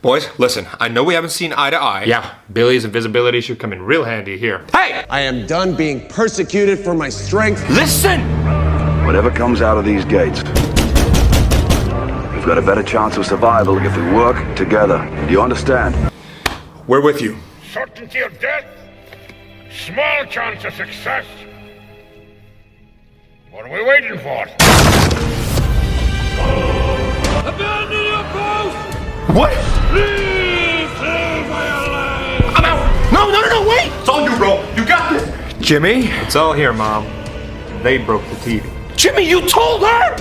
Boys, listen, I know we haven't seen eye to eye. Yeah, Billy's invisibility should come in real handy here. Hey! I am done being persecuted for my strength. Listen! Whatever comes out of these gates, we've got a better chance of survival if we work together. Do you understand? We're with you. Certainty of death, small chance of success. What are we waiting for? Abandon your post! What? Please save my life! I'm out! No, wait! It's all you, bro. You got this! Jimmy? It's all here, Mom. They broke the TV. Jimmy, you told her!